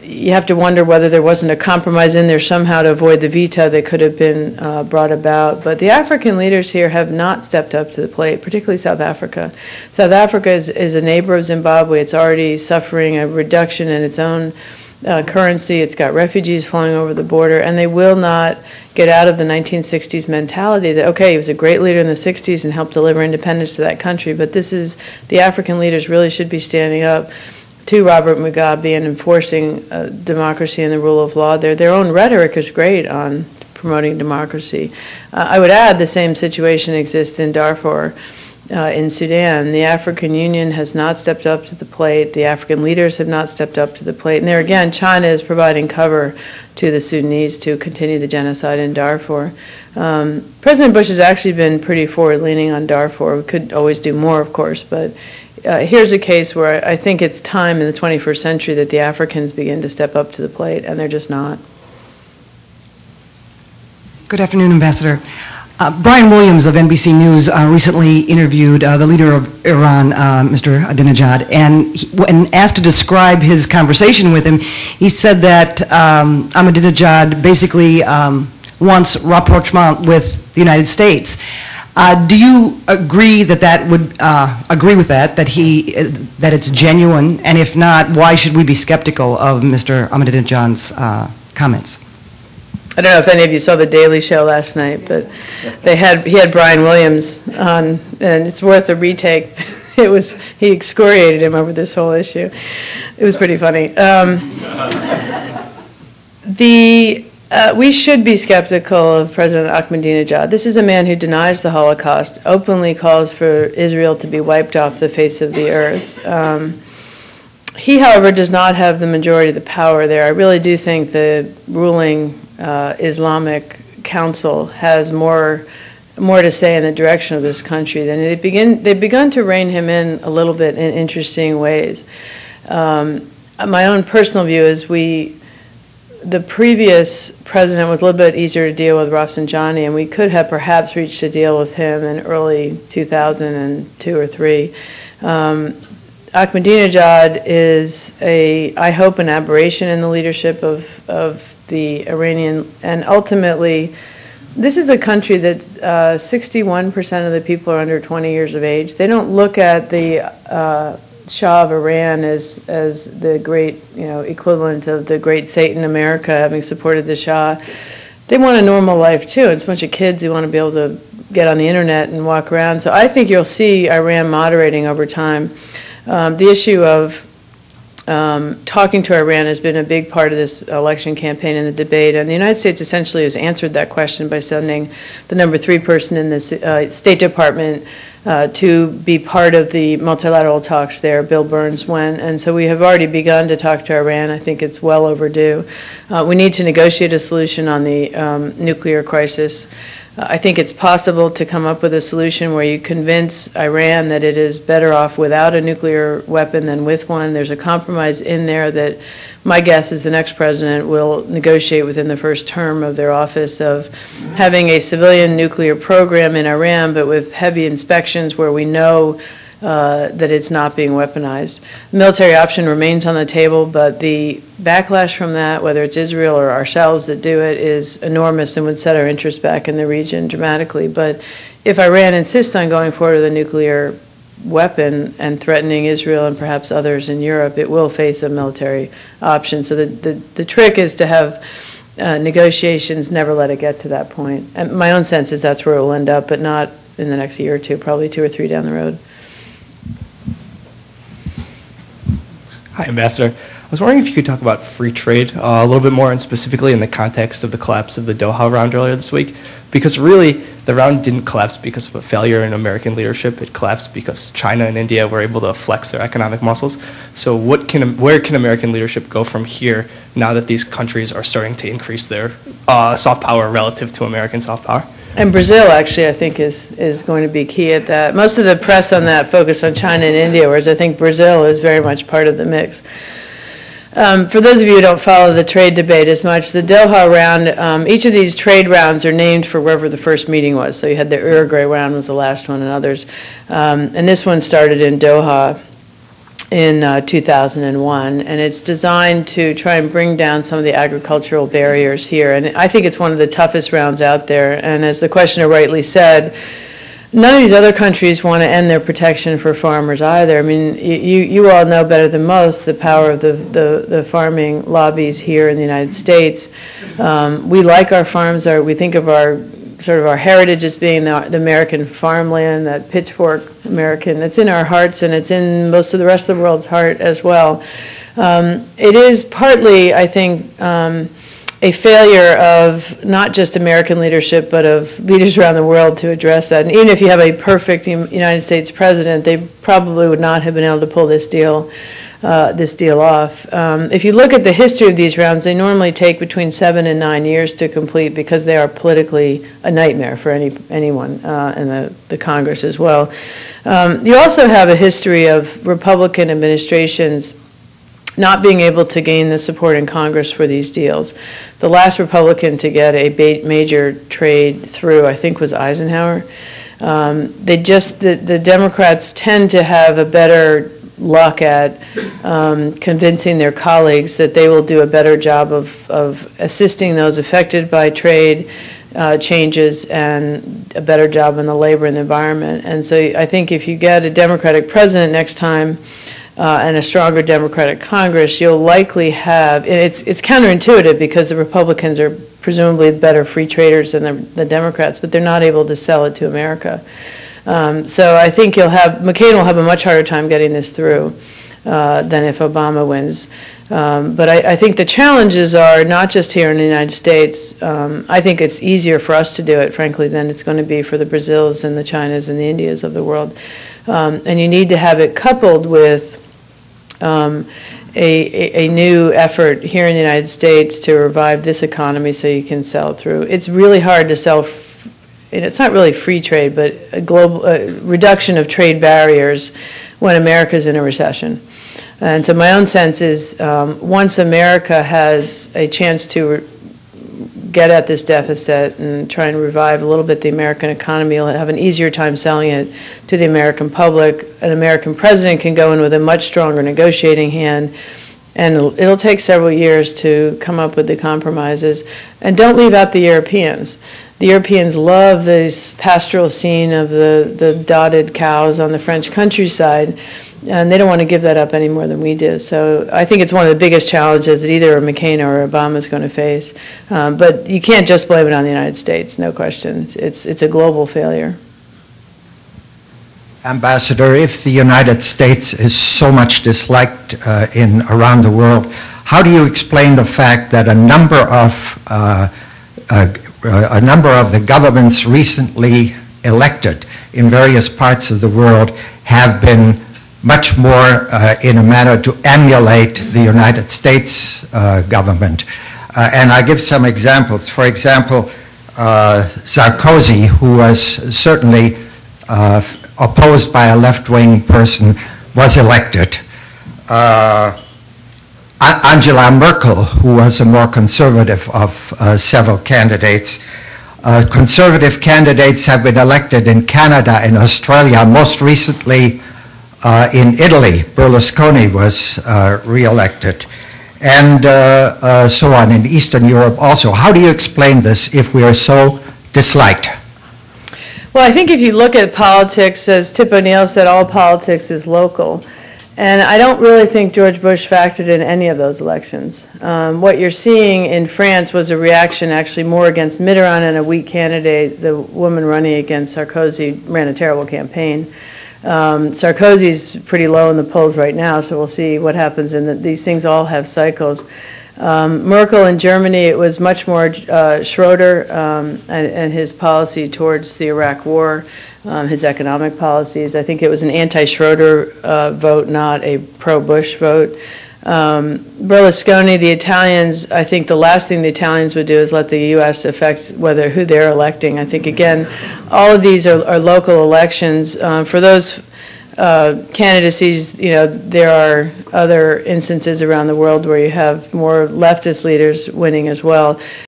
you have to wonder whether there wasn't a compromise in there somehow to avoid the veto that could have been brought about. But the African leaders here have not stepped up to the plate, particularly South Africa. South Africa is a neighbor of Zimbabwe. It's already suffering a reduction in its own currency. It's got refugees flowing over the border, and they will not get out of the 1960s mentality that, okay, he was a great leader in the 60s and helped deliver independence to that country, but the African leaders really should be standing up to Robert Mugabe and enforcing democracy and the rule of law there. Their own rhetoric is great on promoting democracy. I would add the same situation exists in Darfur in Sudan. The African Union has not stepped up to the plate. The African leaders have not stepped up to the plate. And there again, China is providing cover to the Sudanese to continue the genocide in Darfur. President Bush has actually been pretty forward-leaning on Darfur. We could always do more, of course, but here's a case where I think it's time in the 21st century that the Africans begin to step up to the plate, and they're just not. Good afternoon, Ambassador. Brian Williams of NBC News recently interviewed the leader of Iran, Mr. Ahmadinejad, and when asked to describe his conversation with him, he said that Ahmadinejad basically wants rapprochement with the United States. Do you agree that would agree with that it's genuine, and if not, why should we be skeptical of Mr. Ahmadinejad's comments? I don't know if any of you saw the Daily Show last night, but he had Brian Williams on, and it's worth a retake. He excoriated him over this whole issue. It was pretty funny. We should be skeptical of President Ahmadinejad. This is a man who denies the Holocaust, openly calls for Israel to be wiped off the face of the earth. He, however, does not have the majority of the power there. I really do think the ruling Islamic Council has more to say in the direction of this country. Than they've begun to rein him in a little bit in interesting ways. My own personal view is the previous president was a little bit easier to deal with, Rafsanjani, and we could have perhaps reached a deal with him in early 2002 or 3. Ahmadinejad is I hope, an aberration in the leadership of the Iranian, and ultimately, this is a country that 61% of the people are under 20 years of age. They don't look at the Shah of Iran as the great, equivalent of the great Satan America, having supported the Shah. They want a normal life too. It's a bunch of kids who want to be able to get on the internet and walk around. So I think you'll see Iran moderating over time. The issue of talking to Iran has been a big part of this election campaign and the debate, and the United States essentially has answered that question by sending the number 3 person in the State Department to be part of the multilateral talks there. Bill Burns went, and so we have already begun to talk to Iran. I think it's well overdue. We need to negotiate a solution on the nuclear crisis. I think it's possible to come up with a solution where you convince Iran that it is better off without a nuclear weapon than with one. There's a compromise in there that my guess is the next president will negotiate within the first term of their office of having a civilian nuclear program in Iran, but with heavy inspections where we know that it's not being weaponized. The military option remains on the table, but the backlash from that, whether it's Israel or ourselves that do it, is enormous and would set our interests back in the region dramatically. But if Iran insists on going forward with a nuclear weapon and threatening Israel and perhaps others in Europe, it will face a military option. So the trick is to have negotiations, never let it get to that point. And my own sense is that's where it will end up, but not in the next year or two, probably 2 or 3 down the road. Hi, Ambassador. I was wondering if you could talk about free trade a little bit more, and specifically in the context of the collapse of the Doha round earlier this week, because really the round didn't collapse because of a failure in American leadership. It collapsed because China and India were able to flex their economic muscles. So where can American leadership go from here now that these countries are starting to increase their soft power relative to American soft power? And Brazil, actually, I think is going to be key at that. Most of the press on that focused on China and India, whereas I think Brazil is very much part of the mix. For those of you who don't follow the trade debate as much, the Doha round, each of these trade rounds are named for wherever the first meeting was. So you had the Uruguay round was the last one and others. And this one started in Doha. in 2001, and it's designed to try and bring down some of the agricultural barriers here. And I think it's one of the toughest rounds out there. And as the questioner rightly said, none of these other countries want to end their protection for farmers either. I mean, you all know better than most the power of the farming lobbies here in the United States. We like our farms. We think of our sort of our heritage as being the American farmland, that pitchfork American. It's in our hearts, and it's in most of the rest of the world's heart as well. It is partly, I think, a failure of not just American leadership, but of leaders around the world to address that. And even if you have a perfect United States president, they probably would not have been able to pull this deal off. If you look at the history of these rounds, they normally take between 7 and 9 years to complete because they are politically a nightmare for anyone in the Congress as well. You also have a history of Republican administrations not being able to gain the support in Congress for these deals. The last Republican to get a major trade through, I think, was Eisenhower. The Democrats tend to have a better luck at convincing their colleagues that they will do a better job of assisting those affected by trade changes and a better job in the labor and the environment. And so I think if you get a Democratic president next time and a stronger Democratic Congress, you'll likely have, and it's counterintuitive because the Republicans are presumably better free traders than the Democrats, but they're not able to sell it to America. So I think McCain will have a much harder time getting this through than if Obama wins. But I think the challenges are not just here in the United States. I think it's easier for us to do it, frankly, than it's going to be for the Brazils and the Chinas and the Indias of the world. And you need to have it coupled with a new effort here in the United States to revive this economy so you can sell through. It's really hard to sell, and it's not really free trade, but a global reduction of trade barriers when America's in a recession. And so my own sense is once America has a chance to get at this deficit and try and revive a little bit the American economy, you'll have an easier time selling it to the American public. An American president can go in with a much stronger negotiating hand, and it'll take several years to come up with the compromises. And don't leave out the Europeans. The Europeans love this pastoral scene of the dotted cows on the French countryside, and they don't want to give that up any more than we do. So I think it's one of the biggest challenges that either McCain or Obama is going to face. But you can't just blame it on the United States, no question. It's a global failure. Ambassador, if the United States is so much disliked around the world, how do you explain the fact that a number of the governments recently elected in various parts of the world have been much more in a manner to emulate the United States government? And I give some examples. For example, Sarkozy, who was certainly opposed by a left-wing person, was elected. Angela Merkel, who was a more conservative of several candidates. Conservative candidates have been elected in Canada and Australia. Most recently in Italy, Berlusconi was re-elected. And so on in Eastern Europe also. How do you explain this if we are so disliked? Well, I think if you look at politics, as Tip O'Neill said, all politics is local. And I don't really think George Bush factored in any of those elections. What you're seeing in France was a reaction actually more against Mitterrand and a weak candidate. The woman running against Sarkozy ran a terrible campaign. Sarkozy's pretty low in the polls right now, so we'll see what happens. And these things all have cycles. Merkel in Germany, it was much more Schroeder and his policy towards the Iraq War, his economic policies. I think it was an anti-Schroeder vote, not a pro-Bush vote. Berlusconi, the Italians, I think the last thing the Italians would do is let the U.S. affect who they're electing. I think, again, all of these are local elections. For those candidacies, there are other instances around the world where you have more leftist leaders winning as well.